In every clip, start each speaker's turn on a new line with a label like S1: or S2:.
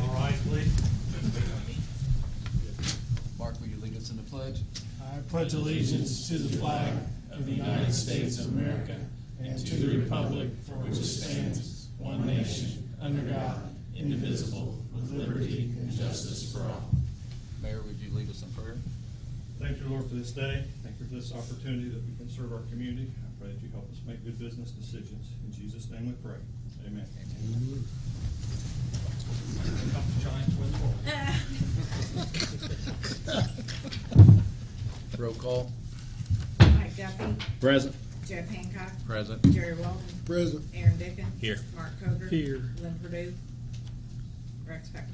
S1: All right, please.
S2: Mark, will you lead us in the pledge?
S3: I pledge allegiance to the flag of the United States of America and to the republic for which it stands, one nation, under God, indivisible, with liberty and justice for all.
S2: Mayor, would you lead us in prayer?
S1: Thank you, Lord, for this day. Thank you for this opportunity that we can serve our community. I pray that you help us make good business decisions. In Jesus' name we pray. Amen.
S2: Roll call.
S4: Mike Duffy.
S5: Present.
S4: Jeff Hancock.
S2: Present.
S4: Jerry Walton.
S5: Present.
S4: Aaron Dickens.
S5: Here.
S4: Mark Coger.
S3: Here.
S4: Lynn Purdue. Rex Spector.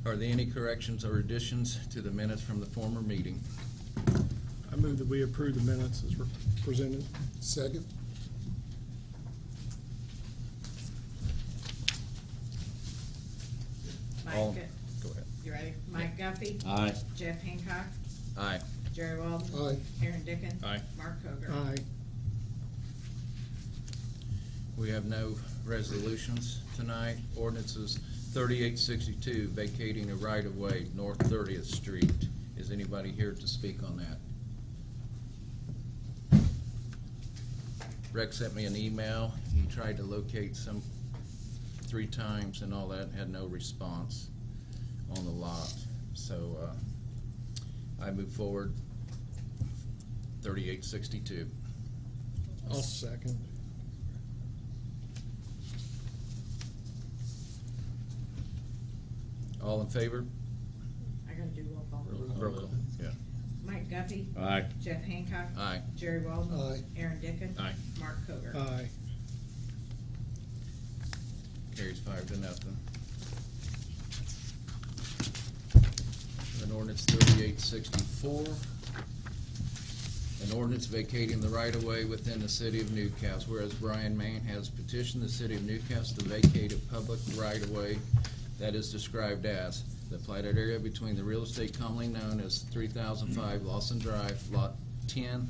S2: Are there any corrections or additions to the minutes from the former meeting?
S3: I move that we approve the minutes as presented.
S5: Second.
S2: All-
S4: Mike,
S2: Go ahead.
S4: you ready? Mike Duffy.
S5: Aye.
S4: Jeff Hancock.
S2: Aye.
S4: Jerry Walton.
S5: Aye.
S4: Aaron Dickens.
S5: Aye.
S4: Mark Coger.
S3: Aye.
S2: We have no resolutions tonight. Ordinances 3862, vacating a right-of-way, North 30th Street. Is anybody here to speak on that? Rex sent me an email. He tried to locate some 3 times and all that, and had no response on the lot. So I move forward 3862.
S3: I'll second.
S2: All in favor?
S4: I gotta do roll call.
S2: Roll call. Yeah.
S4: Mike Duffy.
S5: Aye.
S4: Jeff Hancock.
S2: Aye.
S4: Jerry Walton.
S5: Aye.
S4: Aaron Dickens.
S5: Aye.
S4: Mark Coger.
S3: Aye.
S2: Carries 5-0. An ordinance 3864. An ordinance vacating the right-of-way within the city of Newcastle, whereas Brian Main has petitioned the city of Newcastle to vacate a public right-of-way that is described as the platted area between the real estate commonly known as 3005 Lawson Drive, Lot 10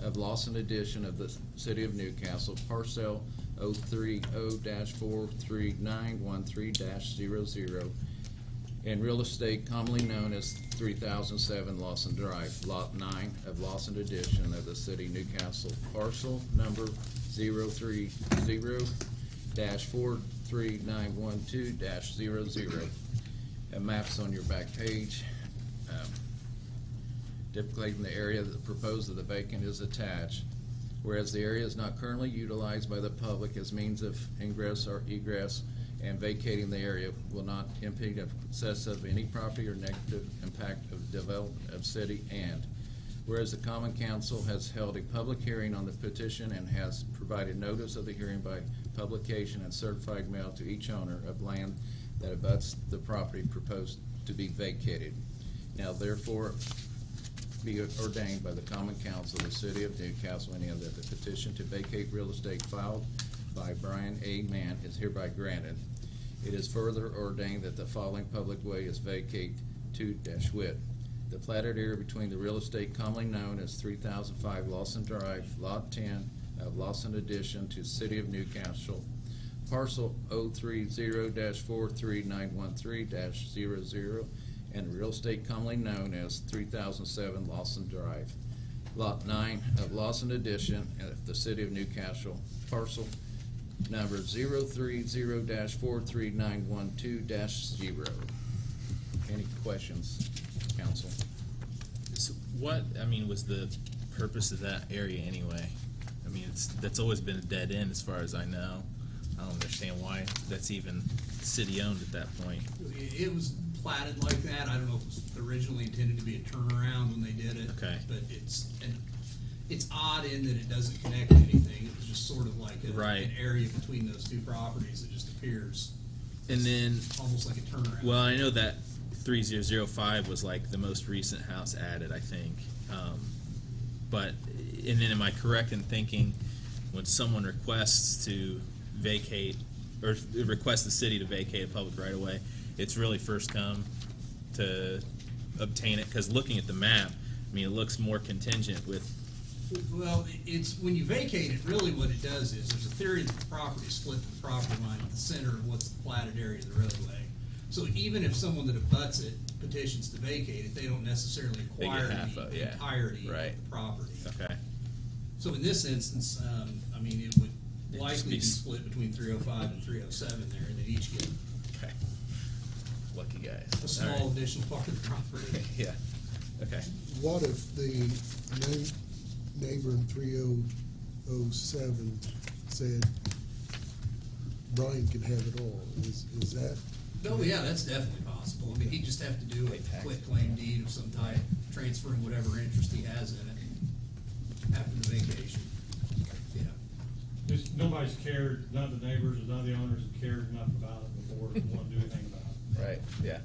S2: of Lawson Edition of the city of Newcastle, parcel 030-43913-00, and real estate commonly known as 3007 Lawson Drive, Lot 9 of Lawson Edition of the city of Newcastle, parcel number 030-43912-00. And maps on your back page. Depicting the area that proposed of the vacant is attached. Whereas the area is not currently utilized by the public as means of ingress or egress, and vacating the area will not impede the success of any property or negative impact of development of city. And whereas the Common Council has held a public hearing on the petition and has provided notice of the hearing by publication and certified mail to each owner of land that abuts the property proposed to be vacated. Now therefore be ordained by the Common Council of the City of Newcastle, any other, the petition to vacate real estate filed by Brian A. Mann is hereby granted. It is further ordained that the following public way is vacate to wit. The platted area between the real estate commonly known as 3005 Lawson Drive, Lot 10 of Lawson Edition to City of Newcastle, parcel 030-43913-00, and real estate commonly known as 3007 Lawson Drive, Lot 9 of Lawson Edition of the City of Newcastle, parcel number 030-43912-0. Any questions, council?
S6: So what, I mean, was the purpose of that area anyway? I mean, that's always been a dead end as far as I know. I don't understand why that's even city-owned at that point.
S7: It was platted like that. I don't know if it was originally intended to be a turnaround when they did it.
S6: Okay.
S7: But it's odd in that it doesn't connect to anything. It was just sort of like
S6: Right.
S7: an area between those two properties that just appears
S6: And then,
S7: almost like a turnaround.
S6: well, I know that 3005 was like the most recent house added, I think. And then am I correct in thinking when someone requests to vacate, or requests the city to vacate a public right-of-way, it's really first come to obtain it? Because looking at the map, I mean, it looks more contingent with
S7: Well, it's, when you vacate it, really what it does is, there's a theory that the property is split to the property line at the center of what's the platted area of the roadway. So even if someone that abuts it petitions to vacate it, they don't necessarily
S6: They get
S7: acquire
S6: half of-
S7: the
S6: yeah.
S7: entirety of
S6: Right.
S7: the property.
S6: Okay.
S7: So in this instance, I mean, it would
S6: It'd just
S7: likely
S6: be
S7: be split between 305 and 307 there, and they'd each get
S6: Okay. Lucky guys.
S7: a small additional part of the property.
S6: Yeah. Okay.
S5: What if the neighbor in 3007 said Brian can have it all? Is that?
S7: Oh, yeah, that's definitely possible. I mean, he'd just have to do
S6: Pay
S7: a
S6: taxes.
S7: quit claim deed of some type, transferring whatever interest he has in it after the vacation. Yeah.
S1: Just, nobody's cared, none of the neighbors, none of the owners have cared enough about it before to want to do anything about it.
S6: Right. Yeah.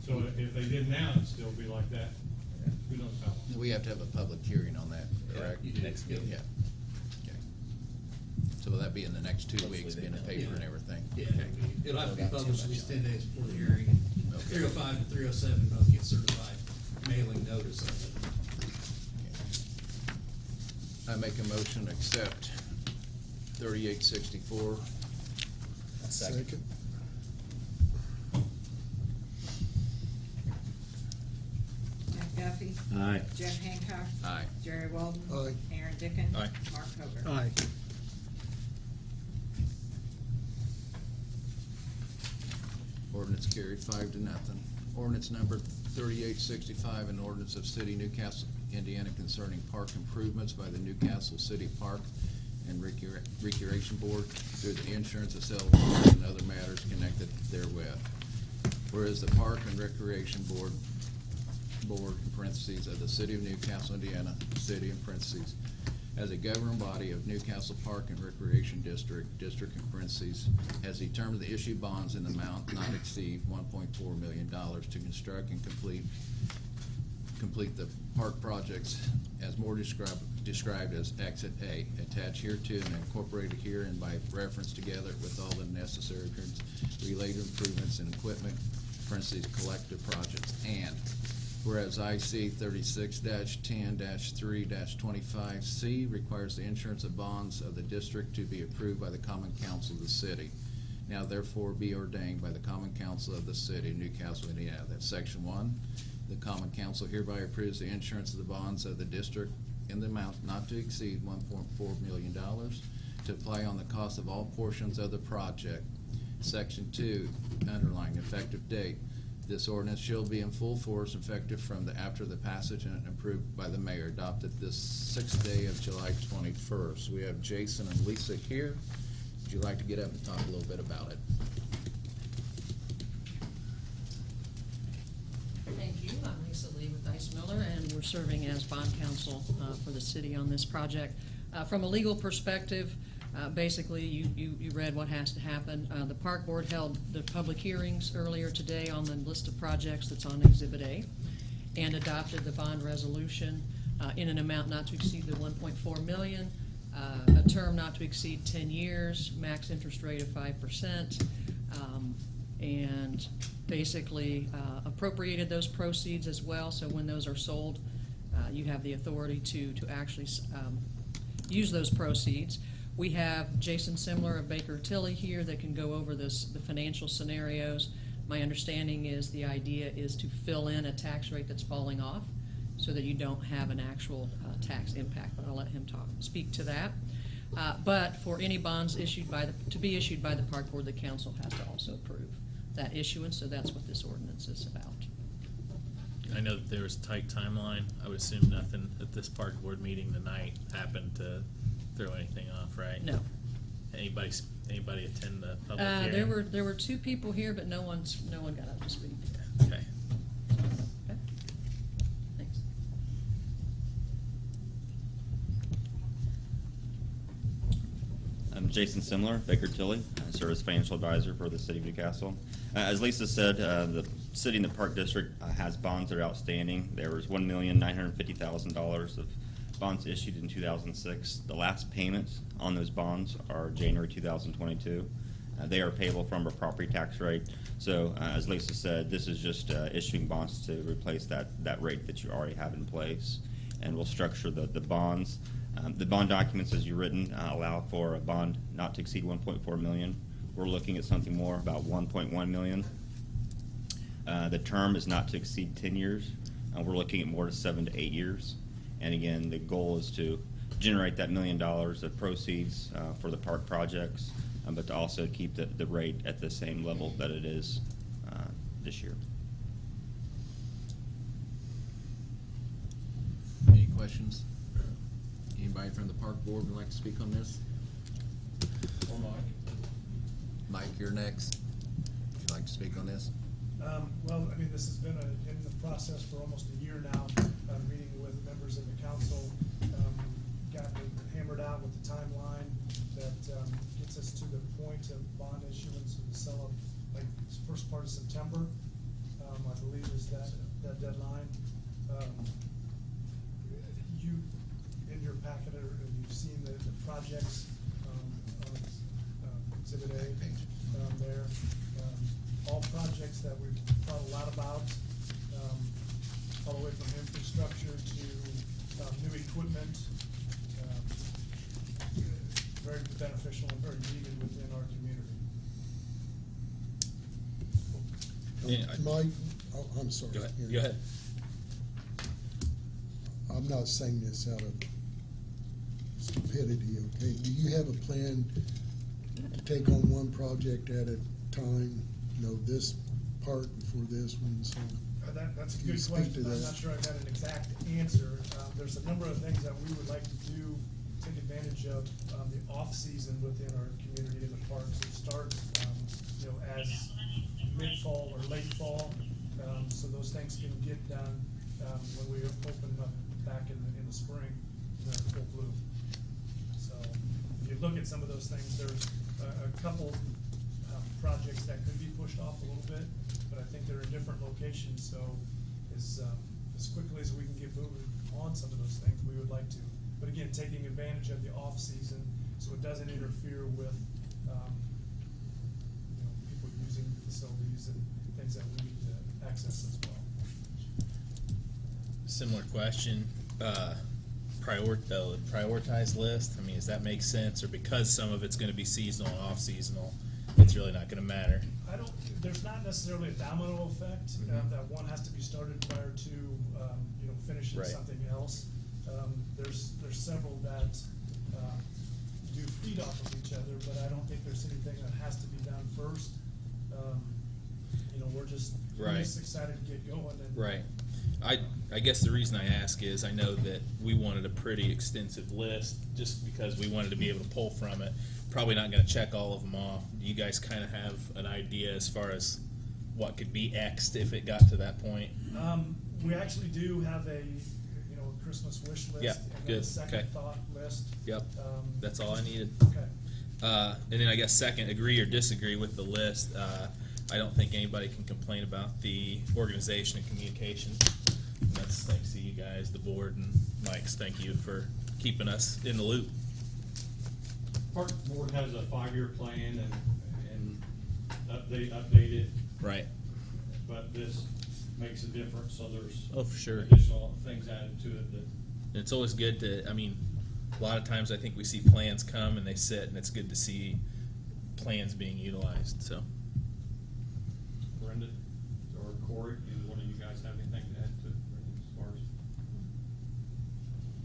S1: So if they did now, it'd still be like that. Who knows how long?
S2: We have to have a public hearing on that, correct?
S7: You do.
S6: Next meeting.
S2: Yeah. Okay. So will that be in the next 2
S6: Hopefully
S2: weeks,
S6: they
S2: be in the
S6: know.
S2: paper
S7: Yeah.
S2: and everything?
S7: Yeah,
S2: Okay.
S7: it'll have to be
S2: Not too
S7: published at
S2: much
S7: least
S2: on
S7: 10
S2: it.
S7: days before the hearing.
S2: Okay.
S7: 305 and 307 both get certified mailing notice of it.
S2: I make a motion to accept 3864.
S5: Second.
S4: Mike Duffy.
S8: Aye.
S4: Jeff Hancock.
S2: Aye.
S4: Jerry Walden.
S5: Aye.
S4: Aaron Dickens.
S6: Aye.
S4: Mark Hoger.
S5: Aye.
S2: Ordinance carried 5-0. Ordinance number 3865, an ordinance of City Newcastle, Indiana concerning park improvements by the Newcastle City Park and Recreation Board through the insurance of settlements and other matters connected therewith. Whereas the Park and Recreation Board, in parentheses, of the City of Newcastle, Indiana, City in parentheses, as a governing body of Newcastle Park and Recreation District in parentheses, has determined to issue bonds in the amount not exceed $1.4 million to construct and complete the park projects as more described as Exit A, attached hereto and incorporated herein by reference together with all the necessary related improvements and equipment, parentheses, collective projects, and whereas IC 36-10-3-25C requires the insurance of bonds of the district to be approved by the Common Council of the city. Now therefore be ordained by the Common Council of the City of Newcastle, Indiana. That's Section 1. The Common Council hereby approves the insurance of the bonds of the district in the amount not to exceed $1.4 million to apply on the cost of all portions of the project. Section 2, underlined, effective date. This ordinance shall be in full force effective from after the passage and approved by the mayor, adopted this 6th day of July 21st. We have Jason and Lisa here. Would you like to get up and talk a little bit about it?
S9: Thank you. I'm Lisa Lee with Dice Miller, and we're serving as bond counsel for the city on this project. From a legal perspective, basically, you read what has to happen. The park board held the public hearings earlier today on the list of projects that's on Exhibit A and adopted the bond resolution in an amount not to exceed the $1.4 million, a term not to exceed 10 years, max interest rate of 5%, and basically appropriated those proceeds as well, so when those are sold, you have the authority to actually use those proceeds. We have Jason Simler of Baker Tilly here that can go over the financial scenarios. My understanding is the idea is to fill in a tax rate that's falling off so that you don't have an actual tax impact, but I'll let him speak to that. But for any bonds to be issued by the park board, the council has to also approve that issuance, so that's what this ordinance is about.
S6: I know that there was a tight timeline. I would assume nothing at this park board meeting tonight happened to throw anything off, right?
S9: No.
S6: Anybody attend the public hearing?
S9: There were 2 people here, but no one got up to speak.
S6: Okay.
S9: Okay. Thanks.
S8: I'm Jason Simler, Baker Tilly. I serve as financial advisor for the City of Newcastle. As Lisa said, the city and the Park District has bonds that are outstanding. There was $1,950,000 of bonds issued in 2006. The last payments on those bonds are January 2022. They are payable from a property tax rate. So, as Lisa said, this is just issuing bonds to replace that rate that you already have in place. and we'll structure the bonds. The bond documents, as you've written, allow for a bond not to exceed 1.4 million. We're looking at something more, about 1.1 million. The term is not to exceed 10 years. We're looking at more to 7 to 8 years. And again, the goal is to generate that $1 million of proceeds for the park projects, but to also keep the rate at the same level that it is this year.
S2: Any questions? Anybody from the park board would like to speak on this?
S1: Or Mike?
S2: Mike, you're next. Would you like to speak on this?
S10: Well, I mean, this has been in the process for almost a year now, meeting with members of the council, gotten hammered out with the timeline that gets us to the point of bond issuance of the sale of, like, first part of September, I believe is that deadline. You, in your packet, you've seen the projects on Exhibit A there. All projects that we've thought a lot about, all the way from infrastructure to new equipment, very beneficial and very needed within our community.
S6: Yeah,
S5: Mike, oh, I'm sorry.
S6: Go ahead.
S5: Aaron.
S6: Go ahead.
S5: I'm not saying this out of stupidity, okay? Do you have a plan to take on one project at a time? You know, this part before this one and so on?
S10: That's a
S5: Can you
S10: good
S5: speak to
S10: question. I'm
S5: that?
S10: not sure I've got an exact answer. There's a number of things that we would like to do, take advantage of the off-season within our community in the parks. It starts, you know, as mid-fall or late fall, so those things can get done when we open up back in the spring, in their full bloom. So if you look at some of those things, there's a couple projects that could be pushed off a little bit, but I think they're in different locations, so as quickly as we can get moving on some of those things, we would like to. But again, taking advantage of the off-season, so it doesn't interfere with, you know, people using the facilities and things that we need to access as well.
S6: Similar question. Prioritized list. I mean, does that make sense, or because some of it's going to be seasonal and off-seasonal, it's really not going to matter?
S10: There's not necessarily a domino effect, that one has to be started prior to, you know, finishing
S6: Right.
S10: something else. There's several that, do feed off of each other, but I don't think there's anything that has to be done first. You know, we're just excited to get going and.
S6: Right. I guess the reason I ask is I know that we wanted a pretty extensive list just because we wanted to be able to pull from it. Probably not going to check all of them off. Do you guys kind of have an idea as far as what could be X'd if it got to that point?
S10: We actually do have a, you know, a Christmas wish list.
S6: Yeah,
S10: And then
S6: good,
S10: a second
S6: okay.
S10: thought list.
S6: Yep. That's all I needed.
S10: Okay.
S6: And then I guess second, agree or disagree with the list. I don't think anybody can complain about the organization and communication. And that's thanks to you guys, the board, and Mike's. Thank you for keeping us in the loop.
S1: Park Board has a 5-year plan and they update it,
S6: Right.
S1: but this makes a difference, so there's
S6: Oh, for sure.
S1: additional things added to it that.
S6: It's always good to, I mean, a lot of times I think we see plans come and they sit, and it's good to see plans being utilized, so.
S1: Brenda or Corey, either one of you guys have anything to add to it as far as?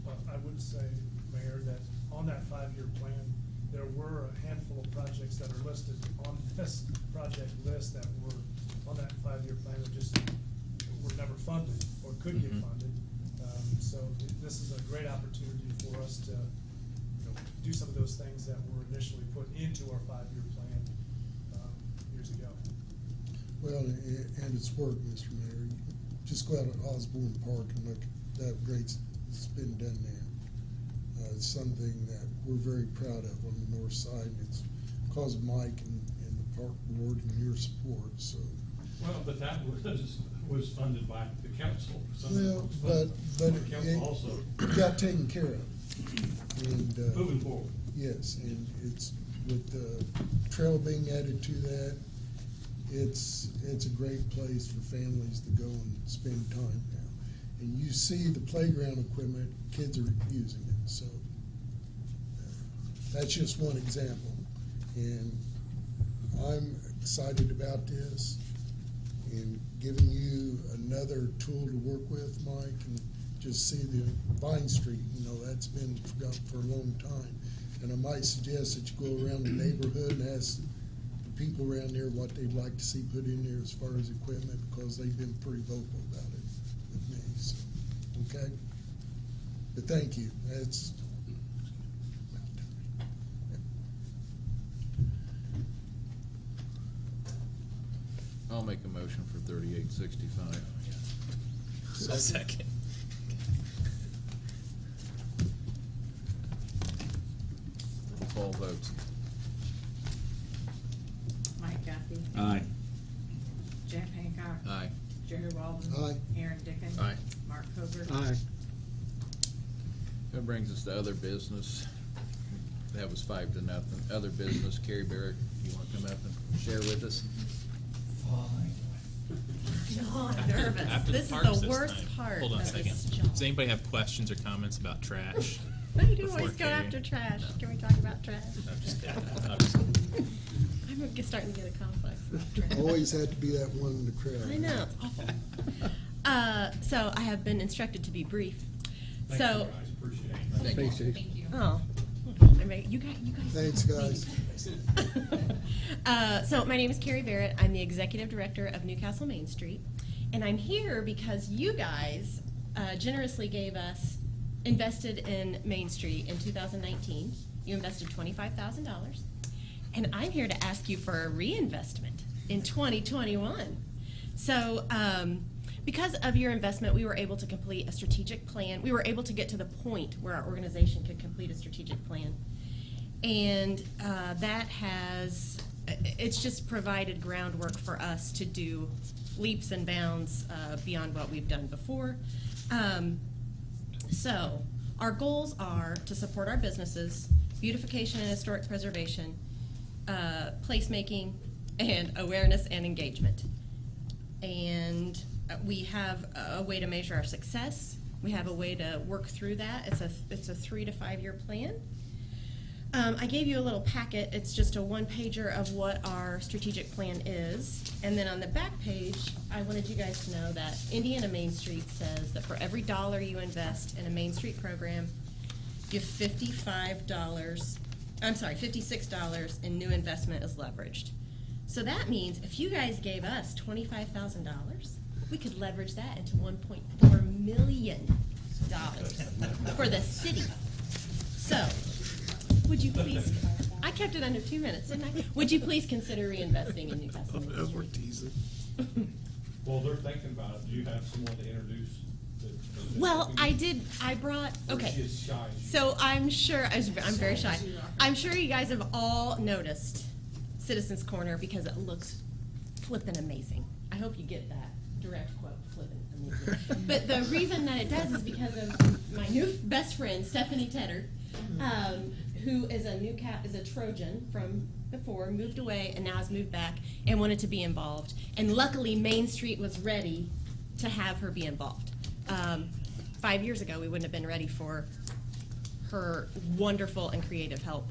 S10: Well, I would say, Mayor, that on that 5-year plan, there were a handful of projects that are listed on this project list that were on that 5-year plan that just were never funded or could get
S6: Mhm.
S10: funded. So this is a great opportunity for us to, you know, do some of those things that were initially put into our 5-year plan years ago.
S5: Well, and it's work, Mr. Mayor. Just go out to Osborne Park and look at that great that's been done there. It's something that we're very proud of on the north side, and it's because of Mike and the park board and your support, so.
S1: Well, but that was funded by the council. Some of it
S5: Well,
S1: was
S5: but
S1: funded by the council
S5: it
S1: also,
S5: got taken care of. And,
S1: moving forward.
S5: yes, and it's, with the trail being added to that, it's a great place for families to go and spend time now. and you see the playground equipment, kids are using it, so that's just one example. And I'm excited about this and giving you another tool to work with, Mike, and just see the Vine Street, that's been forgotten for a long time. And I might suggest that you go around the neighborhood and ask the people around there what they'd like to see put in there as far as equipment, because they've been pretty vocal about it with me, so, okay? But thank you, that's.
S2: I'll make a motion for 3865.
S6: Second.
S2: All votes.
S4: Mike Duffy.
S2: Aye.
S4: Jeff Hancock.
S2: Aye.
S4: Jerry Walden.
S5: Aye.
S4: Aaron Dickens.
S6: Aye.
S4: Mark Hobart.
S3: Aye.
S2: That brings us to other business. That was 5-0. Other business, Carrie Barrett, you want to come up and share with us?
S11: No, I'm nervous.
S6: After
S11: This is
S6: parks
S11: the
S6: this
S11: worst
S6: time.
S11: part
S6: Hold on a
S11: of
S6: second.
S11: this job.
S6: Does anybody have questions or comments about trash?
S11: Why do you
S6: before
S11: always go
S6: Carrie?
S11: after trash? Can we talk about trash?
S6: No, I'm just kidding. I'm just kidding.
S11: I'm starting to get a complex about trash.
S5: Always had to be that one in the crowd.
S11: I know, it's awful. So I have been instructed to be brief.
S1: Thank you, guys, appreciate it.
S2: Thank you.
S3: Thank you.
S11: Oh, you guys.
S5: Thanks, guys.
S11: So my name is Carrie Barrett. I'm the executive director of Newcastle Main Street, and I'm here because you guys generously invested in Main Street in 2019. You invested $25,000, and I'm here to ask you for a reinvestment in 2021. So because of your investment, we were able to complete a strategic plan. We were able to get to the point where our organization could complete a strategic plan. And it's just provided groundwork for us to do leaps and bounds beyond what we've done before. So our goals are to support our businesses, beautification and historic preservation, placemaking, and awareness and engagement. And we have a way to measure our success. We have a way to work through that. It's a 3 to 5 year plan. I gave you a little packet. It's just a one-pager of what our strategic plan is. And then on the back page, I wanted you guys to know that Indiana Main Street says that for every dollar you invest in a Main Street program, you have $56 in new investment is leveraged. So that means if you guys gave us $25,000, we could leverage that into $1.4 million for the city. So, would you please, I kept it under 2 minutes, didn't I? Would you please consider reinvesting in Newcastle Main Street?
S5: We're teasing.
S1: Well, they're thinking about it. Do you have someone to introduce?
S11: Well, I brought, okay.
S1: She is shy.
S11: So I'm sure, I'm very shy. I'm sure you guys have all noticed Citizens Corner because it looks flippin' amazing. I hope you get that direct quote, flippin' amazing. But the reason that it does is because of my new best friend, Stephanie Tedder, who is a Trojan from before, moved away and now has moved back and wanted to be involved. And luckily Main Street was ready to have her be involved. 5 years ago, we wouldn't have been ready for her wonderful and creative help,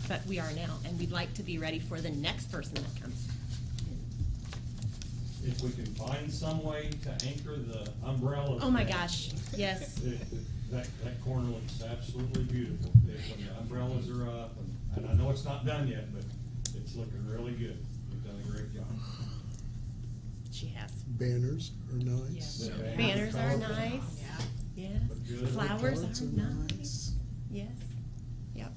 S11: but we are now, and we'd like to be ready for the next person that comes.
S1: If we can find some way to anchor the umbrella.
S11: Oh my gosh, yes.
S1: That corner looks absolutely beautiful. When the umbrellas are up, and I know it's not done yet, but it's looking really good. You've done a great job.
S11: She has.
S5: Banners are nice.
S1: The
S11: Banners are
S1: colorful.
S11: nice. Yes.
S1: Good.
S11: Flowers
S5: Cards
S11: are nice. Yes. Yep.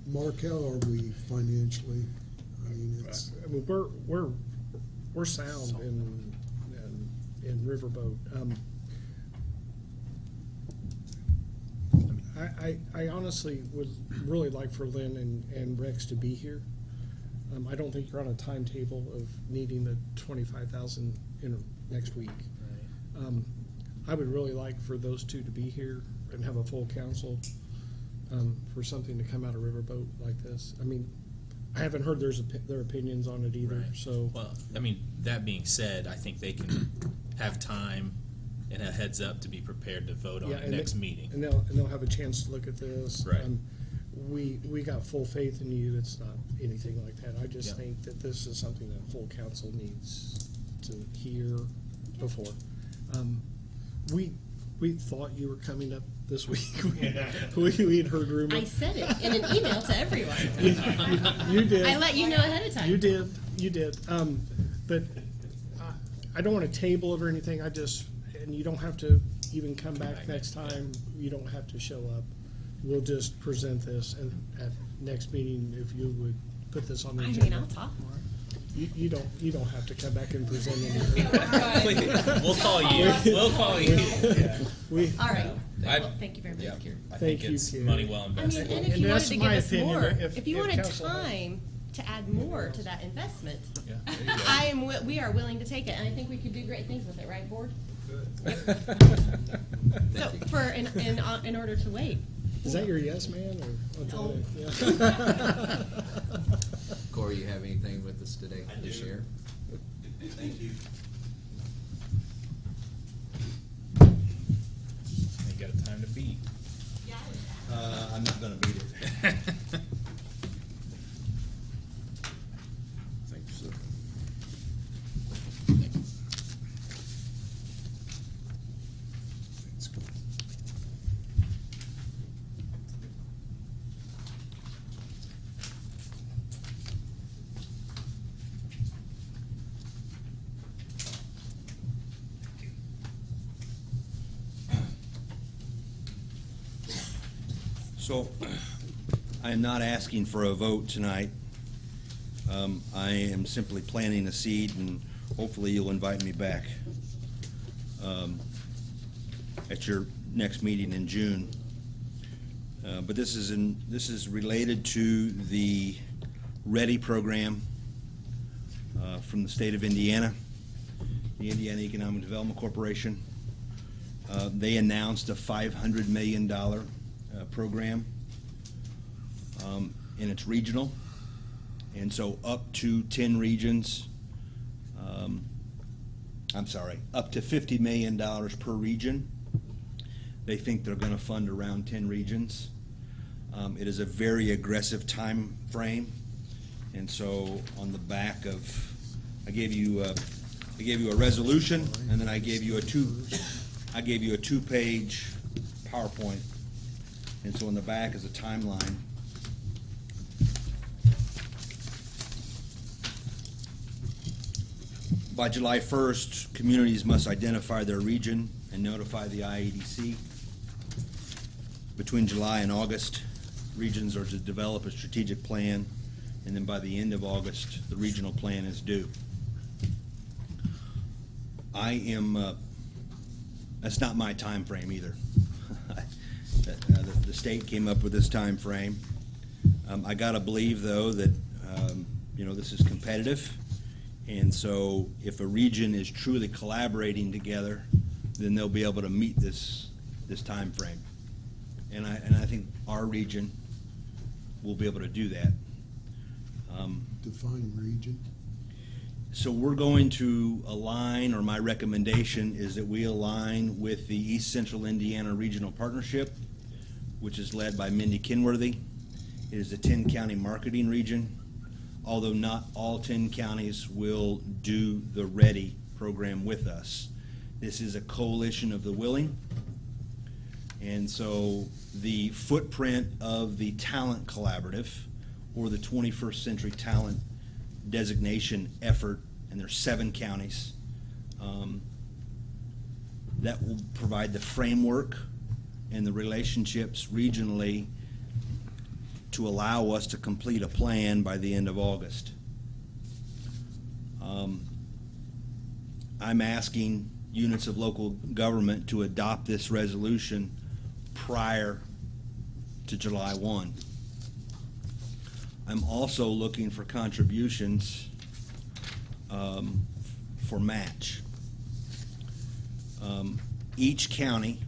S5: Mark, how are we financially? I mean, it's,
S3: I mean, we're sound in Riverboat. I honestly would really like for Lynn and Rex to be here. I don't think you're on a timetable of needing the 25,000 next week. I would really like for those two to be here and have a full council for something to come out of Riverboat like this. I mean, I haven't heard their opinions on it either.
S6: Right.
S3: So
S6: Well, I mean, that being said, I think they can have time and a heads up to be prepared to vote on
S3: Yeah,
S6: it
S3: and
S6: next meeting.
S3: And they'll have a chance to look at this.
S6: Right.
S3: We got full faith in you. It's not anything like that. I just
S6: Yeah.
S3: think that this is something that full council needs to hear before. We thought you were coming up this week. We had heard rumors.
S11: I said it in an email to everyone.
S3: You did.
S11: I let you know ahead of time.
S3: You did. But I don't want to table it or anything. And you don't have to even come back next time. You don't have to show up. We'll just present this and at next meeting, if you would put this on the
S11: I
S3: agenda.
S11: mean, I'll talk more.
S3: You don't have to come back and present anything.
S6: We'll call you. We'll call you.
S3: We,
S11: All right.
S6: I-
S11: Thank you very much.
S6: I
S3: Thank
S6: think
S3: you,
S6: it's
S3: Karen.
S6: money well
S11: I mean,
S6: invested.
S11: and if
S3: And
S11: you wanted
S3: that's
S11: to give
S3: my
S11: us
S3: opinion.
S11: more,
S3: If
S11: if you
S3: if
S11: wanted
S3: council-
S11: time to add more to that investment,
S6: Yeah, there you go.
S11: we are willing to take it, and I think we could do great things with it, right, board? So, in order to wait.
S3: Is that your yes, man, or?
S11: No.
S3: Yeah.
S2: Corey, you have anything with us today to share?
S7: Thank you.
S6: You got a time to beat.
S7: I'm not gonna beat it.
S2: Thank you, sir.
S5: That's good.
S12: So, I am not asking for a vote tonight. I am simply planting a seed, and hopefully you'll invite me back at your next meeting in June. But this is related to the READY program from the state of Indiana, the Indiana Economic Development Corporation. They announced a $500 million program, and it's regional, and so up to 10 regions, up to $50 million per region. They think they're going to fund around 10 regions. It is a very aggressive time frame, and so on the back of, I gave you a resolution, and then I gave you a two-page PowerPoint. And so on the back is a timeline. By July 1st, communities must identify their region and notify the IEDC. Between July and August, regions are to develop a strategic plan, and then by the end of August, the regional plan is due. That's not my time frame either. The state came up with this time frame. I gotta believe, though, that this is competitive, and so if a region is truly collaborating together, then they'll be able to meet this time frame. And I think our region will be able to do that.
S5: Define region.
S12: So we're going to align, or my recommendation is that we align with the East Central Indiana Regional Partnership, which is led by Mindy Kenworthy. It is a 10-county marketing region, although not all 10 counties will do the READY program with us. This is a coalition of the willing, and so the footprint of the Talent Collaborative, or the 21st Century Talent designation effort, and there's 7 counties, that will provide the framework and the relationships regionally to allow us to complete a plan by the end of August. I'm asking units of local government to adopt this resolution prior to July 1. I'm also looking for contributions for match. Each county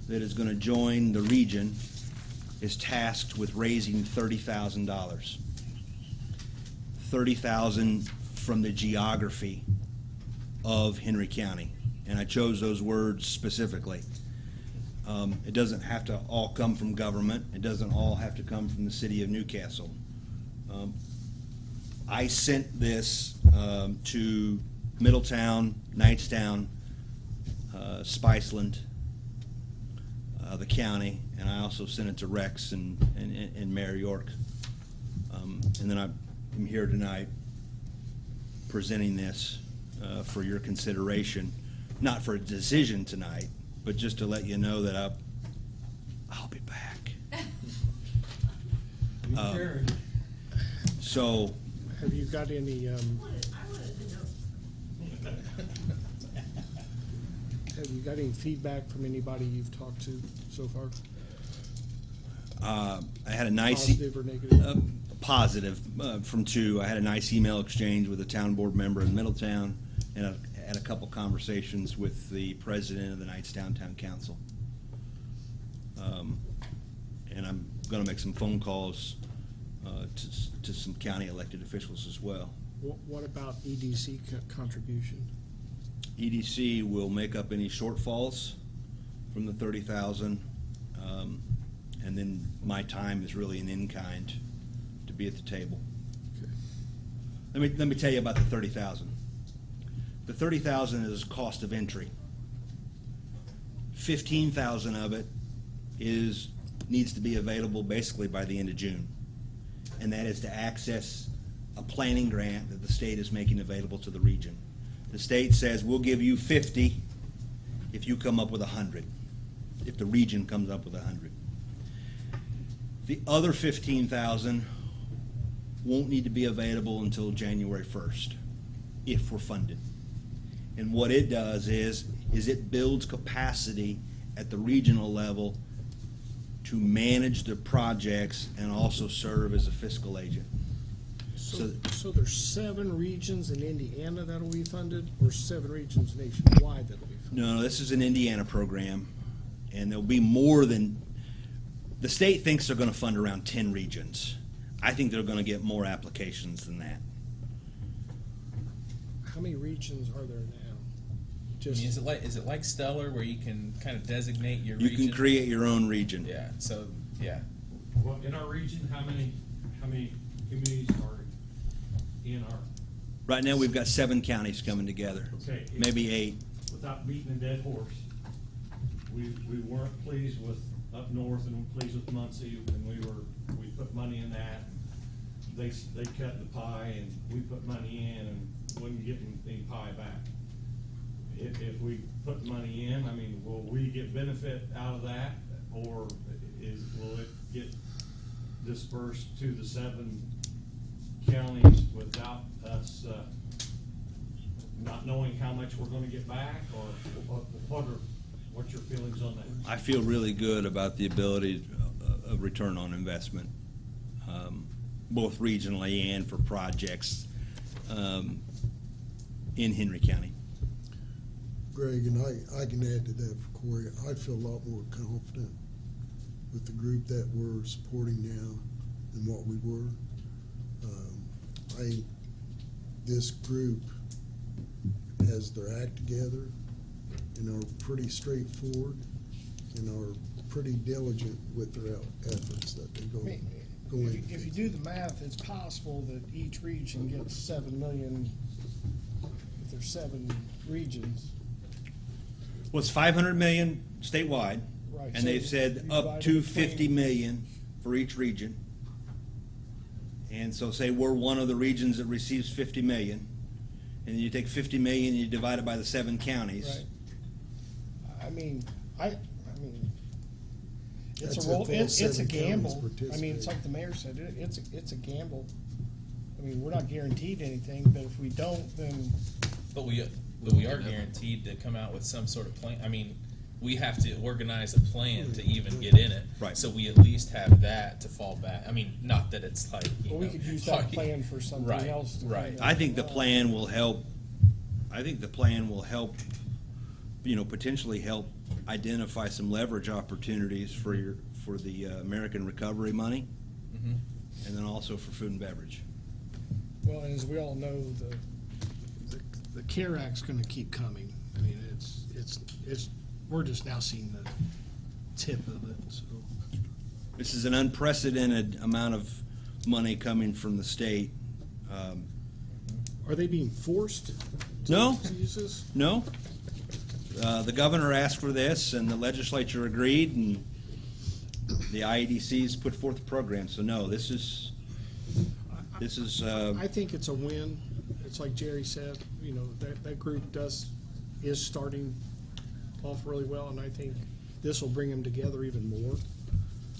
S12: that is going to join the region is tasked with raising $30,000. $30,000 from the geography of Henry County and I chose those words specifically. It doesn't have to all come from government. It doesn't all have to come from the city of Newcastle. I sent this to Middletown, Knightstown, Spiceland, the county, and I also sent it to Rex and Mayor York. And then I'm here tonight presenting this for your consideration, not for a decision tonight, but just to let you know that I'll be back. So,
S3: Have you got any, have you got any feedback from anybody you've talked to so far?
S12: I had a nice
S3: Positive or negative?
S12: positive from two. I had a nice email exchange with a town board member in Middletown, and I had a couple conversations with the president of the Knightstown Town Council. And I'm going to make some phone calls to some county elected officials as well.
S3: What about EDC contribution?
S12: EDC will make up any shortfalls from the 30,000, and then my time is really an in-kind to be at the table.
S3: Okay.
S12: Let me tell you about the 30,000. The 30,000 is cost of entry. 15,000 of it needs to be available basically by the end of June, and that is to access a planning grant that the state is making available to the region. The state says we'll give you 50 if you come up with 100, if the region comes up with 100. The other 15,000 won't need to be available until January 1st, if we're funded. And what it does is it builds capacity at the regional level to manage the projects and also serve as a fiscal agent.
S3: So there's 7 regions in Indiana that'll be funded, or 7 regions nationwide that'll be funded?
S12: No, this is an Indiana program, and there'll be more than, the state thinks they're going to fund around 10 regions. I think they're going to get more applications than that.
S3: How many regions are there now?
S6: I mean, is it like Stellar where you can kind of designate your
S12: You
S6: region?
S12: can create your own region.
S6: Yeah. So yeah.
S13: Well, in our region, how many communities are in our?
S12: Right now, we've got 7 counties coming together,
S13: Okay.
S12: maybe 8.
S13: Without beating a dead horse, we weren't pleased with up north and we're pleased with Muncie, and we put money in that. They cut the pie and we put money in and wasn't getting any pie back. If we put money in, I mean, will we get benefit out of that, or will it get dispersed to the 7 counties without us not knowing how much we're going to get back, or what's your feelings on that?
S12: I feel really good about the ability of return on investment, both regionally and for projects in Henry County.
S5: Greg, and I can add to that for Corey. I feel a lot more confident with the group that we're supporting now than what we were. This group has their act together and are pretty straightforward and are pretty diligent with their efforts that they go in.
S3: If you do the math, it's possible that each region gets 7 million if there's 7 regions.
S12: Well, it's 500 million statewide,
S3: Right,
S12: and
S3: so
S12: they've said
S3: you
S12: up
S3: divide
S12: to
S3: it between-
S12: 50 million for each region. And so say we're one of the regions that receives 50 million, and then you take 50 million and you divide it by the 7 counties.
S3: Right. I mean, it's
S5: That's
S3: a roll,
S5: if all
S3: it's a
S5: 7 counties
S3: gamble. I mean,
S5: participate.
S3: it's like the mayor said, it's a gamble. I mean, we're not guaranteed anything, but if we don't, then
S6: But we are guaranteed to come out with some sort of plan. I mean, we have to organize a plan to even get in it.
S12: Right.
S6: So we at least have that to fall back. I mean, not that it's like, you
S3: well, we
S6: know,
S3: could use that plan for something
S6: Right,
S3: else. To
S6: right.
S3: kind of-
S12: I think the plan will help, potentially help identify some leverage opportunities for the American Recovery money,
S6: Mhm.
S12: and then also for food and beverage.
S3: Well, and as we all know, the CARE Act's gonna keep coming. I mean, we're just now seeing the tip of it, so.
S12: This is an unprecedented amount of money coming from the state.
S3: Are they being forced to
S12: No.
S3: use this?
S12: No. The governor asked for this, and the legislature agreed, and the IEDC's put forth a program. So no, this is.
S3: I think it's a win. It's like Jerry said, you know, that group is starting off really well, and I think this will bring them together even more,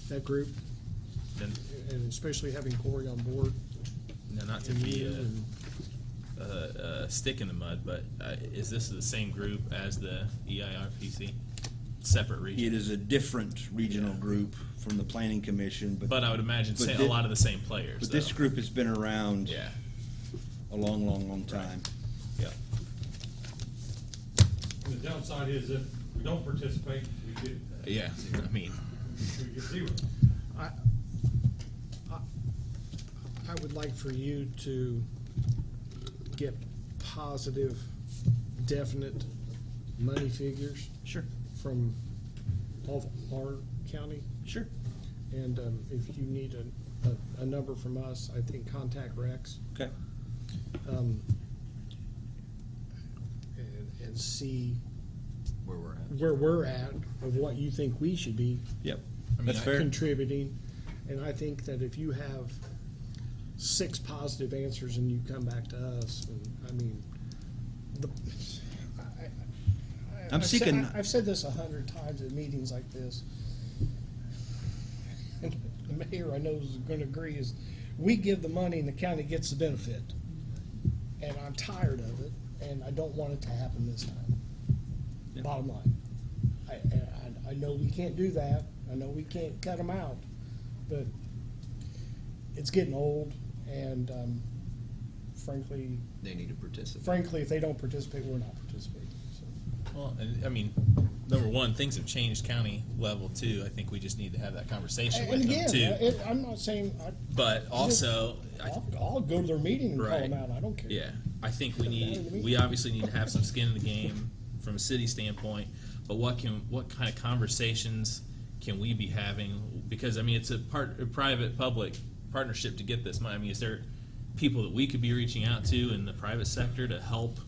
S3: that group,
S6: Then,
S3: and especially having Corey on board.
S6: now, not to
S3: and
S6: be
S3: you and-
S6: a stick in the mud, but is this the same group as the EIRPC? Separate region?
S12: It is a different regional group from the Planning Commission,
S6: But I would imagine
S12: but
S6: a
S12: thi-
S6: lot of the same players.
S12: But this
S6: though.
S12: group has been around
S6: Yeah.
S12: a long, long, long time.
S6: Yeah.
S13: And the downside is if we don't participate, we get,
S6: Yeah. I mean,
S13: we get zero.
S3: I would like for you to get positive, definite money figures
S12: Sure.
S3: from all of our county.
S12: Sure.
S3: And if you need a number from us, I think contact Rex.
S12: Okay.
S3: And see
S2: Where we're at.
S3: where we're at of what you think we should be
S12: Yep.
S6: I mean,
S12: That's fair.
S3: contributing. And I think that if you have 6 positive answers and you come back to us, and I mean,
S12: I'm seeking-
S3: I've said this 100 times at meetings like this. And the mayor, I know, is going to agree, is we give the money and the county gets the benefit. And I'm tired of it, and I don't want it to happen this time.
S12: Yeah.
S3: Bottom line. I know we can't do that. I know we can't cut them out, but it's getting old, and frankly,
S2: They need to participate.
S3: if they don't participate, we're not participating. So.
S6: well, and I mean, number one, things have changed county level too. I think we just need to have that conversation
S3: And
S6: with
S3: again,
S6: them too.
S3: I'm not saying,
S6: But also,
S3: I'll go to their meeting and call
S6: Right.
S3: them out. I don't care.
S6: yeah, I think we
S3: Doesn't matter to me.
S6: we obviously need to have some skin in the game from a city standpoint. But what kind of conversations can we be having? Because I mean, it's a private-public partnership to get this money. I mean, is there people that we could be reaching out to in the private sector to help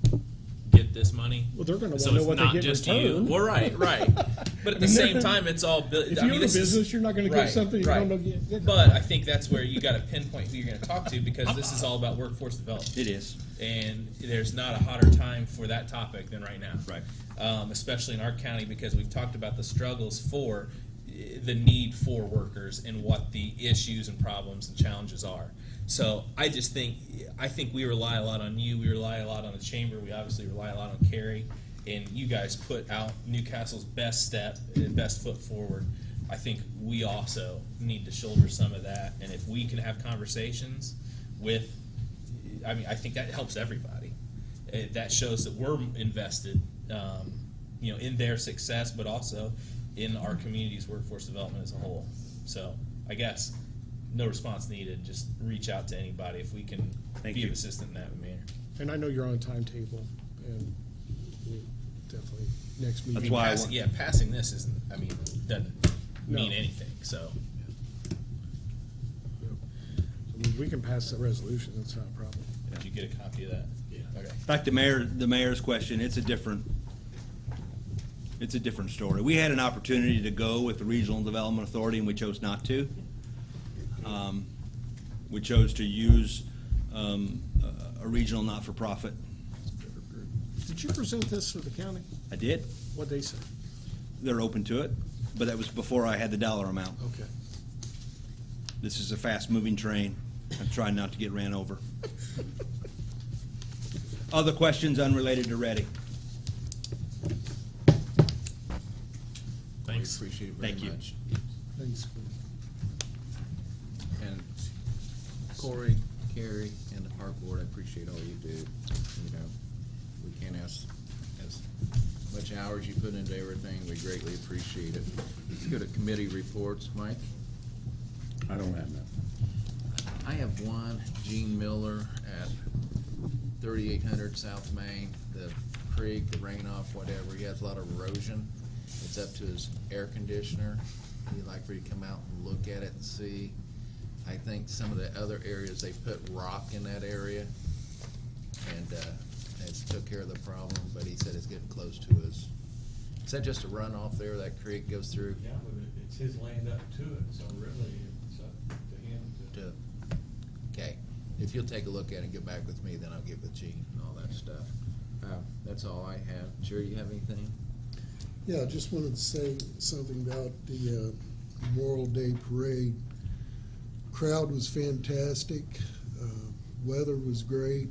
S6: get this money?
S3: Well, they're gonna
S6: So
S3: wanna know
S6: it's
S3: what they
S6: not
S3: get in
S6: just
S3: return.
S6: you. Well, right. But at the same time, it's all.
S3: If you're in a business, you're not gonna get something you don't know get.
S6: But I think that's where you got to pinpoint who you're going to talk to, because this is all about workforce development.
S12: It is.
S6: And there's not a hotter time for that topic than right now.
S12: Right.
S6: Especially in our county, because we've talked about the struggles for the need for workers and what the issues and problems and challenges are. So I think we rely a lot on you. We rely a lot on the chamber. We obviously rely a lot on Carrie, and you guys put out Newcastle's best step and best foot forward. I think we also need to shoulder some of that, and if we can have conversations with, I mean, I think that helps everybody. That shows that we're invested, in their success, but also in our community's workforce development as a whole. So I guess no response needed. Just reach out to anybody if we can
S12: Thank
S6: be
S12: you.
S6: of assistance in that manner.
S3: And I know you're on a timetable, and we'll definitely next meeting.
S12: That's why I want-
S6: Passing this doesn't mean
S3: No.
S6: anything. So
S3: I mean, we can pass the resolution. That's not a problem.
S6: did you get a copy of that?
S3: Yeah.
S6: Okay.
S12: Back to the mayor's question, it's a different story. We had an opportunity to go with the Regional Development Authority, and we chose not to. We chose to use a regional not-for-profit.
S3: Did you present this to the county?
S12: I did.
S3: What'd they say?
S12: They're open to it, but that was before I had the dollar amount.
S3: Okay.
S12: This is a fast-moving train. I'm trying not to get ran over. Other questions unrelated to Ready?
S6: Thanks.
S2: We appreciate it very
S12: Thank you.
S2: much.
S3: Thanks.
S2: And Corey, Carrie, and the park board, I appreciate all you do. You know, we can't ask as much hours you put into everything. We greatly appreciate it. Let's go to committee reports. Mike?
S14: I don't have nothing.
S2: I have one, Gene Miller at 3800 South Main. The creek, the rain off, whatever, he has a lot of erosion. It's up to his air conditioner. He'd like for you to come out and look at it and see. I think some of the other areas, they put rock in that area, and it's took care of the problem, but he said it's getting close to his, is that just a runoff there, that creek goes through?
S13: Yeah, but it's his land up to it, so really it's up to him to.
S2: Okay, if you'll take a look at it and get back with me, then I'll get with Gene and all that stuff. That's all I have. Sherry, you have anything?
S5: Yeah, I just wanted to say something about the Memorial Day Parade. Crowd was fantastic. Weather was great.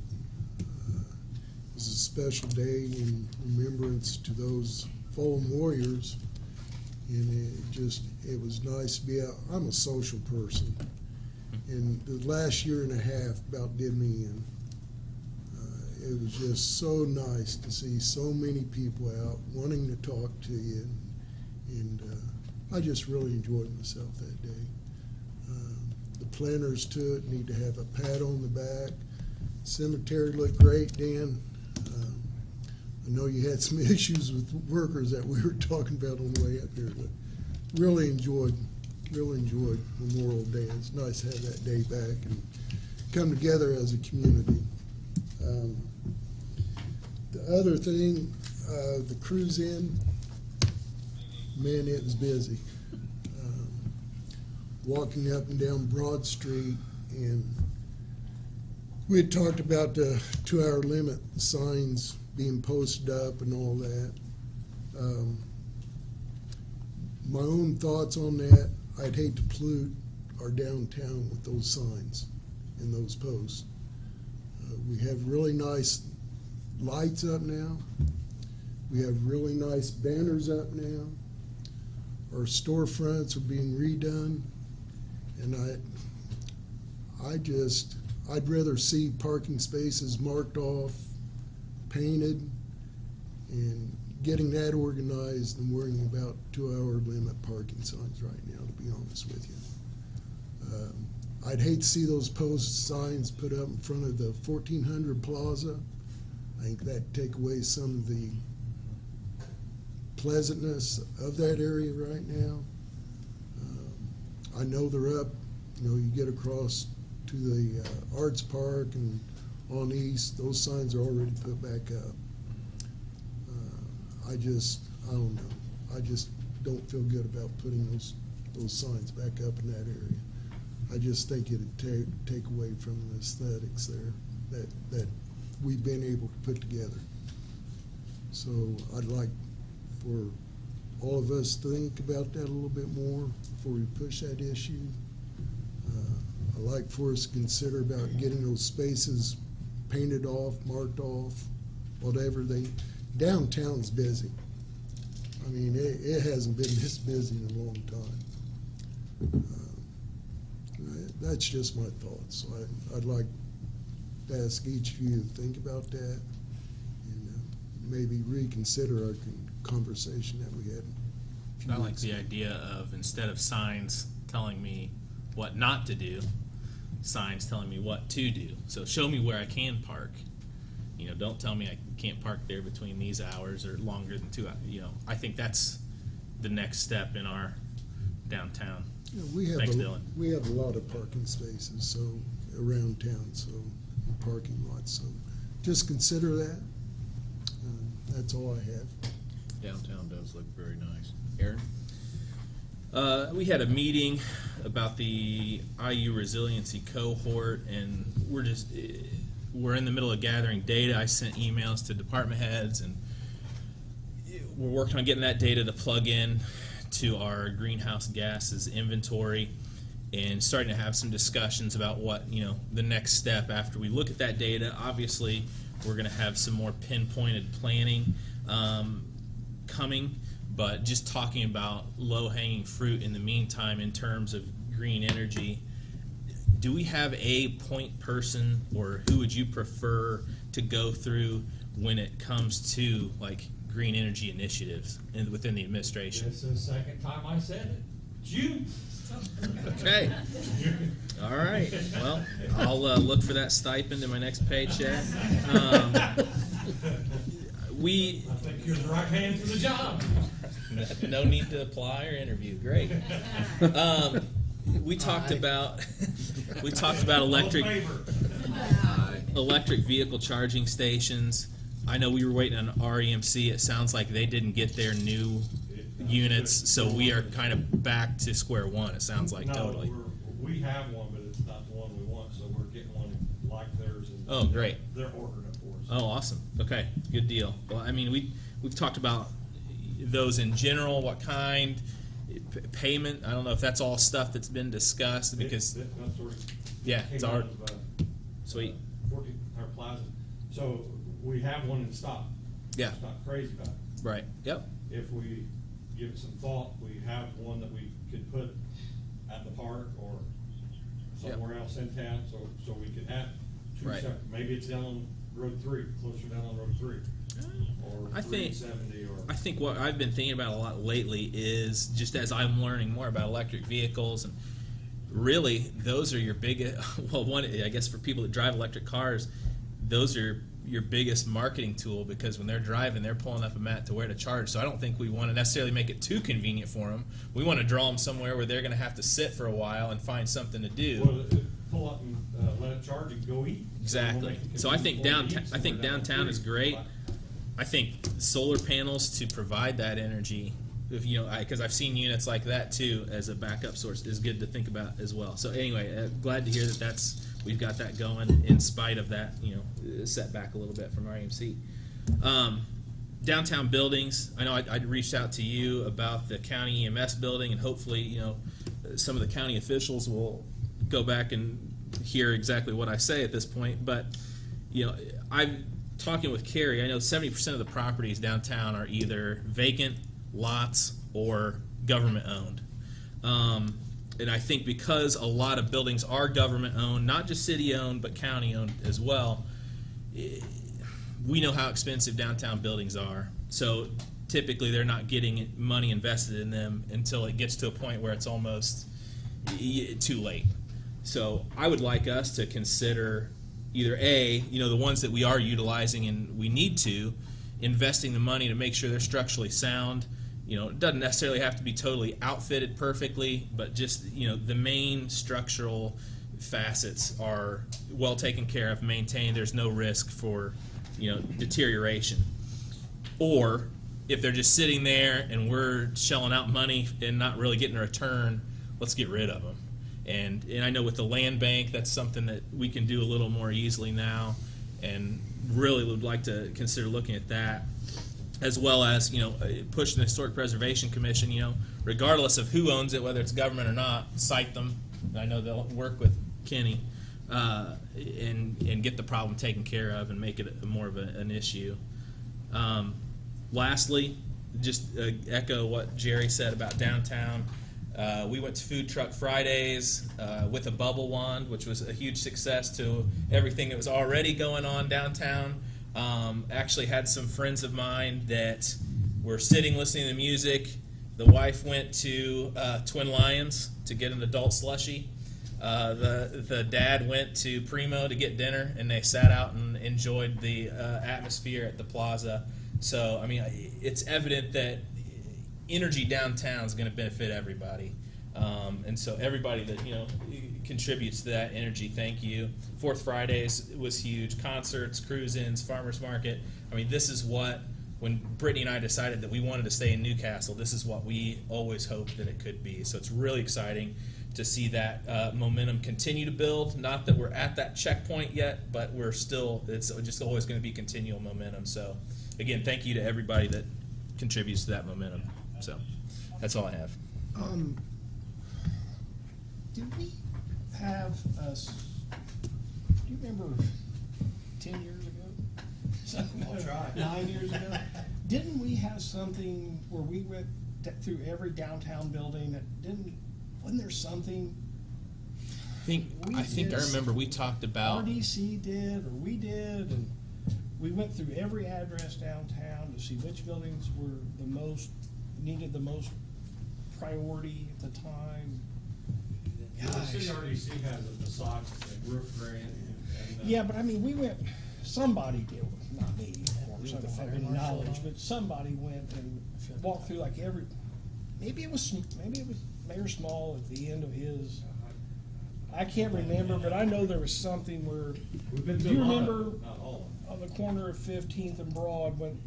S5: It was a special day in remembrance to those fallen warriors. And it was nice to be out. I'm a social person. And the last year and a half about did me in. It was just so nice to see so many people out wanting to talk to you. And I just really enjoyed myself that day. The planners to it need to have a pat on the back. Cemetery looked great, Dan. I know you had some issues with workers that we were talking about on the way up here, but really enjoyed Memorial Day. It's nice to have that day back and come together as a community. The other thing, the cruise in, man, it was busy. Walking up and down Broad Street, and we had talked about the 2-hour limit signs being posted up and all that. My own thoughts on that, I'd hate to pollute our downtown with those signs and those posts. We have really nice lights up now. We have really nice banners up now. Our storefronts are being redone. And I'd rather see parking spaces marked off, painted, and getting that organized than worrying about 2-hour limit parking signs right now, to be honest with you. I'd hate to see those post signs put up in front of the 1400 Plaza. I think that'd take away some of the pleasantness of that area right now. I know they're up. You know, you get across to the Arts Park and on East, those signs are already put back up. I don't know. I just don't feel good about putting those signs back up in that area. I just think it'd take away from the aesthetics there that we've been able to put together. So I'd like for all of us to think about that a little bit more before we push that issue. I'd like for us to consider about getting those spaces painted off, marked off, whatever. Downtown's busy. I mean, it hasn't been this busy in a long time. That's just my thoughts. So I'd like to ask each of you to think about that and maybe reconsider our conversation that we had.
S6: I like the idea of, instead of signs telling me what not to do, signs telling me what to do. So show me where I can park. You know, don't tell me I can't park there between these hours or longer than 2 hours. You know, I think that's the next step in our downtown.
S5: Yeah,
S6: Thanks, Dylan.
S5: We have a lot of parking spaces so around town, so parking lots. So just consider that. That's all I have.
S2: Downtown does look very nice. Aaron?
S6: We had a meeting about the IU resiliency cohort, and we're in the middle of gathering data. I sent emails to department heads, and we're working on getting that data to plug in to our greenhouse gases inventory, and starting to have some discussions about what, you know, the next step after we look at that data. Obviously, we're going to have some more pinpointed planning coming, but just talking about low-hanging fruit in the meantime in terms of green energy. Do we have a point person, or who would you prefer to go through when it comes to like green energy initiatives within the administration?
S13: This is the second time I said it. It's you.
S6: Okay. All right. Well, I'll look for that stipend in my next paycheck. we
S13: I think you're the right man for the job.
S6: no need to apply or interview. Great. We talked about electric vehicle charging stations. I know we were waiting on REMC. It sounds like they didn't get their new units, so we are kind of back to square one. It sounds like
S13: No,
S6: totally.
S13: we have one, but it's not the one we want, so we're getting one like theirs. And
S6: Oh, great.
S13: They're ordering it for us.
S6: Oh, awesome. Okay, good deal. Well, I mean, we've talked about those in general. What kind payment? I don't know if that's all stuff that's been discussed because
S13: That's already
S6: yeah, it's
S13: came out
S6: already
S13: of,
S6: sweet.
S13: 14 our Plaza. So we have one in stock.
S6: Yeah.
S13: It's not crazy about it.
S6: Right. Yep.
S13: If we give it some thought, we have one that we could put at the park or somewhere else in town, so we could have two
S6: Right.
S13: separate. Maybe it's down on Road 3, closer down on Road 3, or
S6: I think
S13: 370, or
S6: I think what I've been thinking about a lot lately is just as I'm learning more about electric vehicles, and really those are your biggest. Well, one I guess for people that drive electric cars, those are your biggest marketing tool because when they're driving, they're pulling up a mat to where to charge. So I don't think we want to necessarily make it too convenient for them. We want to draw them somewhere where they're going to have to sit for a while and find something to do.
S13: well, pull up and let it charge and go eat.
S6: Exactly. So I think downtown is great. I think solar panels to provide that energy, if because I've seen units like that too as a backup source, is good to think about as well. So anyway, glad to hear that we've got that going in spite of that setback a little bit from RMC. Downtown buildings. I know I reached out to you about the county EMS building, and hopefully some of the county officials will go back and hear exactly what I say at this point. But I'm talking with Carrie. I know 70% of the properties downtown are either vacant lots or government owned. And I think because a lot of buildings are government owned, not just city owned, but county owned as well, we know how expensive downtown buildings are. So typically they're not getting money invested in them until it gets to a point where it's almost too late. So I would like us to consider either the ones that we are utilizing and we need to, investing the money to make sure they're structurally sound. It doesn't necessarily have to be totally outfitted perfectly, but just, the main structural facets are well taken care of, maintained. There's no risk for, deterioration. Or if they're just sitting there and we're shelling out money and not really getting a return, let's get rid of them. And I know with the land bank, that's something that we can do a little more easily now, and really would like to consider looking at that. As well as, pushing the Historic Preservation Commission, regardless of who owns it, whether it's government or not, cite them. I know they'll work with Kenny and get the problem taken care of and make it more of an issue. Lastly, just echo what Jerry said about downtown. We went to Food Truck Fridays with a bubble wand, which was a huge success to everything that was already going on downtown. Actually had some friends of mine that were sitting listening to music. The wife went to Twin Lions to get an adult slushie. The dad went to Primo to get dinner, and they sat out and enjoyed the atmosphere at the plaza. So, I mean, it's evident that energy downtown is going to benefit everybody. And so everybody that, contributes to that energy, thank you. Fourth Fridays was huge. Concerts, cruise-ins, farmers market. I mean, this is what, when Brittany and I decided that we wanted to stay in Newcastle, this is what we always hoped that it could be. So it's really exciting to see that momentum continue to build. Not that we're at that checkpoint yet, but it's just always going to be continual momentum. So again, thank you to everybody that contributes to that momentum. So that's all I have.
S3: Did we have do you remember 10 years ago?
S10: I'll try.
S3: 9 years ago? Didn't we have something where we went through every downtown building wasn't there something?
S6: I think I remember we talked about
S3: RDC did, or we did, and we went through every address downtown to see which buildings were needed the most priority at the time.
S13: The city RDC has a facade and roof grant.
S3: Yeah, but I mean, somebody did, not me, of course. course, I don't have any knowledge, but somebody went and walked through like maybe it was Mayor Small at the end of his. I can't remember, but I know there was something where.
S13: We've been
S3: Do
S13: through
S3: you
S13: a lot of
S3: remember
S13: it, not all of it.
S3: on the corner of 15th and Broad when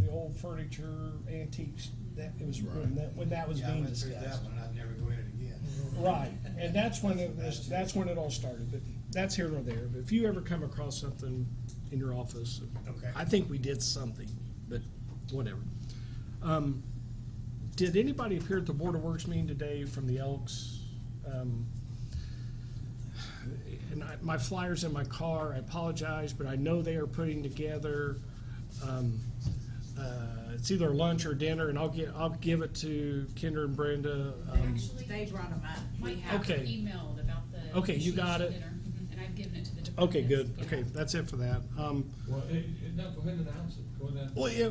S3: the old furniture antiques that it was when that was
S15: Yeah, I
S3: being
S15: went through
S3: discussed?
S15: that one, I'd never go in it again.
S3: Right, and that's when it all started. But that's here nor there. But if you ever come across something in your office,
S15: Okay.
S3: I think we did something, but whatever. Did anybody appear at the Board of Works meeting today from the Elks? And my flyer's in my car. I apologize, but I know they are putting together. It's either lunch or dinner, and I'll give it to Kendra and Brenda.
S4: They brought them up.
S16: Mike
S3: Okay.
S16: emailed about the.
S3: Okay, you got it.
S16: dinner, and I've given it to the department.
S3: Okay, good.
S16: Yeah.
S3: Okay, that's it for that.
S13: Well, no, go ahead and announce it. Go ahead.
S3: Well, yeah,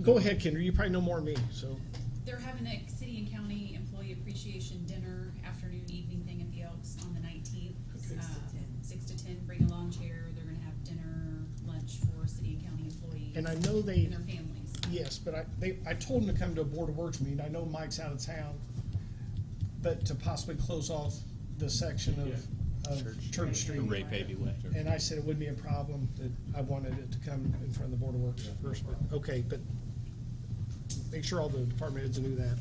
S3: go ahead, Kendra. You probably know more than me, so.
S16: They're having a city and county employee appreciation dinner, afternoon, evening thing at the Elks on the 19th.
S3: Okay.
S16: 6 to 10, bring a lawn chair. They're gonna have dinner, lunch for city and county employees.
S3: And I know they.
S16: And their families.
S3: Yes, but I told them to come to a Board of Works meeting. I know Mike's out of town, but to possibly close off the section of Church Street.
S6: Ray Pavey Way.
S3: And I said it wouldn't be a problem, that I wanted it to come in front of the Board of Works first, but, okay, but make sure all the department heads knew that.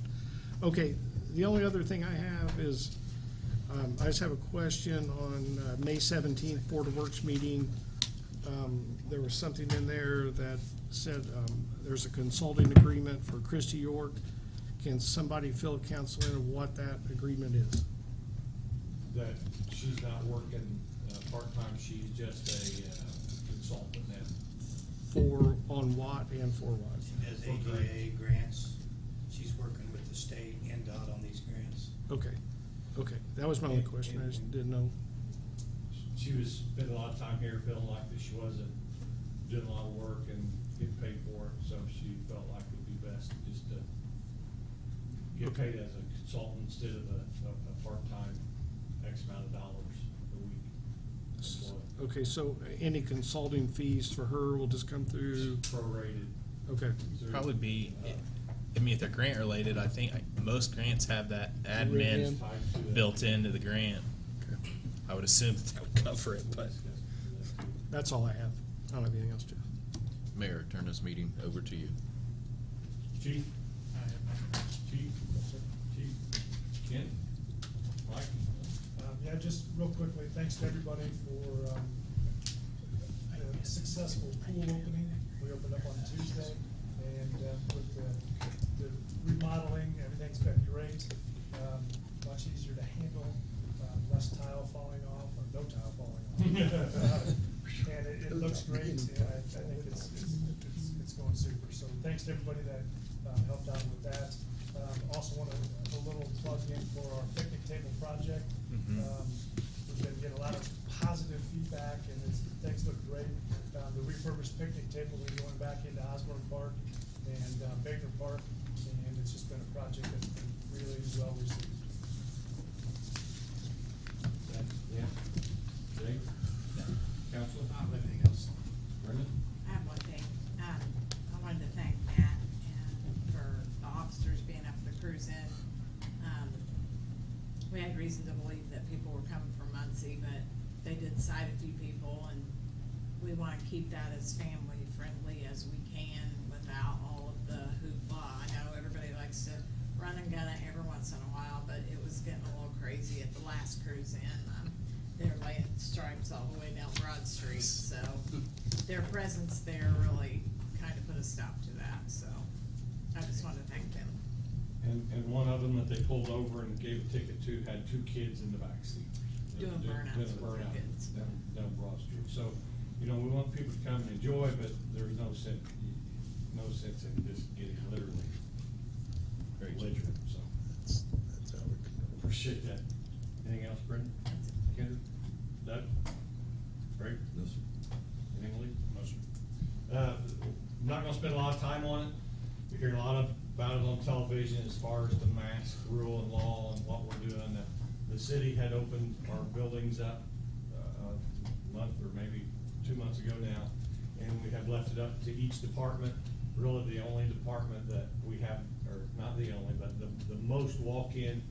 S3: Okay, the only other thing I have is, I just have a question on May 17th Board of Works meeting. There was something in there that said there's a consulting agreement for Christy York. Can somebody fill council in of what that agreement is?
S13: That she's not working part-time, she's just a consultant now.
S3: For, on what and for what?
S15: She does ADA grants, she's working with the state, NDOT on these grants.
S3: Okay, okay, that was my only question, I just didn't know.
S13: She was spending a lot of time here, feeling like that she wasn't doing a lot of work and getting paid for it, so she felt like it would be best just to get
S3: Okay.
S13: paid as a consultant instead of a part-time X amount of dollars a week employee.
S3: Okay, so any consulting fees for her will just come through,
S13: Prorated.
S3: okay,
S6: Probably be, I mean, if they're grant related, I think most grants have that admin built into the grant. I would assume that would cover it, but.
S3: that's all I have. I don't have anything else, Jeff.
S2: Mayor, turn this meeting over to you.
S13: Chief? Chief? Ken? Mike?
S10: Yeah, just real quickly, thanks to everybody for the successful pool opening. We opened up on Tuesday, and with the remodeling, everything's been great. Much easier to handle, less tile falling off, or no tile falling off. And it looks great, and I think it's going super. So thanks to everybody that helped out with that. Also want a little plug in for our picnic table project. We've been getting a lot of positive feedback, and things look great. The refurbished picnic table will be going back into Osborne Park and Baker Park, and it's just been a project that's been really well received.
S13: Yeah. Jay? Counselor?
S15: I don't have anything else.
S13: Brendan?
S4: I have one thing. I wanted to thank Matt and for the officers being up at the cruise in. We had reason to believe that people were coming from Muncie, but they did cite a few people, and we want to keep that as family friendly as we can without all of the hoopla. I know everybody likes to run and gun it every once in a while, but it was getting a little crazy at the last cruise in. They're laying stripes all the way down Broad Street, so their presence there really kind of put a stop to that, so I just wanted to thank them.
S13: And one of them that they pulled over and gave a ticket to had 2 kids in the backseat.
S4: Doing burnouts
S13: Doing a
S4: with
S13: burnout
S4: the kids.
S13: down Broad Street. So, we want people to come and enjoy, but there's no sense in just getting literally
S6: Very
S13: belligerent, so.
S5: That's how we can.
S13: Appreciate that. Anything else, Brendan? Kendra? Doug? Greg?
S2: No, sir.
S13: Anything, Lee? No, sir. I'm not gonna spend a lot of time on it. We hear a lot about it on television as far as the mask rule and law and what we're doing. The city had opened our buildings up a month or maybe 2 months ago now, and we have left it up to each department. Really, the only department that we have, or not the only, but the most walk-in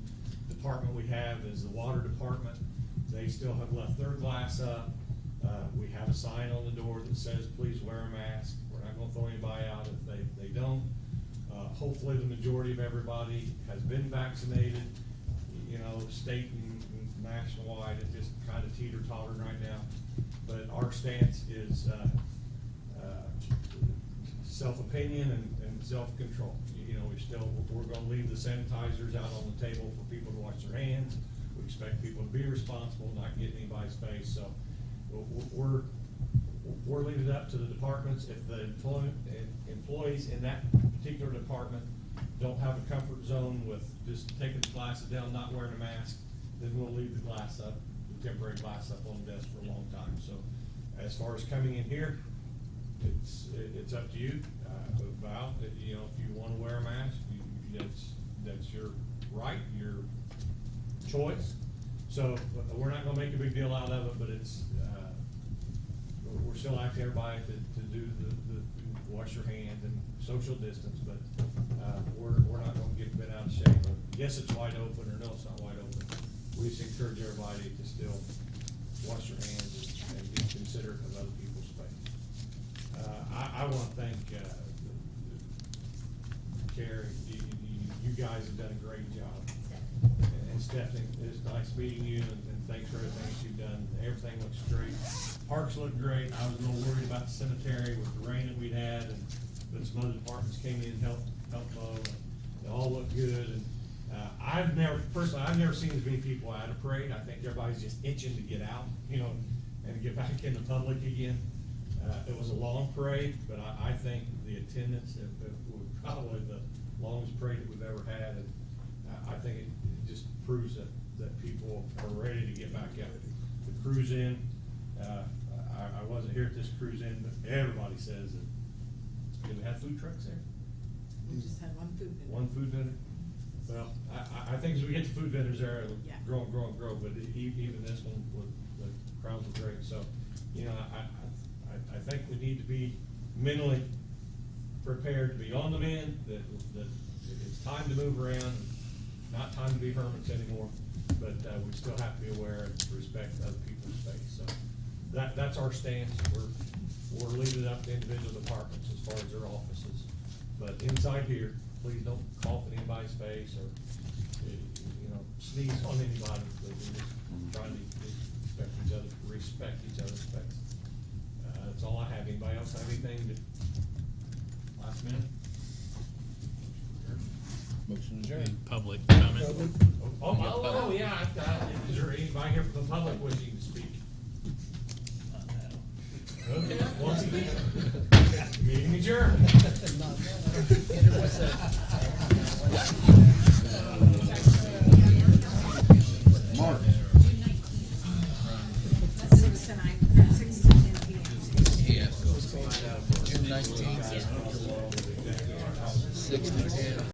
S13: department we have is the water department. They still have left their glass up. We have a sign on the door that says, please wear a mask. We're not gonna throw anybody out if they don't. Hopefully, the majority of everybody has been vaccinated. You know, state and nationwide, it just kind of teeter-tottering right now. But our stance is self-opinion and self-control. You know, we're gonna leave the sanitizers out on the table for people to wash their hands. We expect people to be responsible, not get in anybody's face, so we're leaving it up to the departments. If the employees in that particular department don't have a comfort zone with just taking the glasses down, not wearing a mask, then we'll leave the glass up, the temporary glass up on the desk for a long time. So as far as coming in here, it's up to you. Val, you know, if you wanna wear a mask, that's your right, your choice. So we're not gonna make a big deal out of it, but it's, we're still asking everybody to do the wash your hands and social distance, but, we're not gonna get bent out of shape. Or yes, it's wide open, or no, it's not wide open. We just encourage everybody to still wash your hands and be considerate of other people's space. I wanna thank, Carrie, you guys have done a great job. And Stephanie, it's nice meeting you, and thanks for everything that you've done. Everything looks great. Parks look great. I was a little worried about the cemetery with the rain that we'd had, but some other departments came in and helped mow. They all look good, and I've never seen as many people at a parade. I think everybody's just itching to get out, you know, and to get back in the public again. It was a long parade, but I think the attendance, it was probably the longest parade that we've ever had, and I think it just proves that people are ready to get back out. The cruise in, I wasn't here at this cruise in, but everybody says that, do we have food trucks there?
S4: We just had one food vendor.
S13: One food vendor? Well, I think as we get the food vendors there, it'll
S4: Yeah.
S13: grow, but even this one, the crowds were great, so, you know, I think we need to be mentally prepared to be on the mend, that it's time to move around, not time to be hermits anymore, but we still have to be aware and respect other people's space. So that's our stance. We're leaving it up to individual departments as far as their offices. But inside here, please don't cough in anybody's face or, you know, sneeze on anybody. We're just trying to respect each other's space. That's all I have. Anybody else have anything to, last minute?
S14: Motion adjourned.
S6: Public comment?
S13: Oh, yeah, is there anybody here from the public wishing to speak? Okay, once again, meeting adjourned.
S2: There was a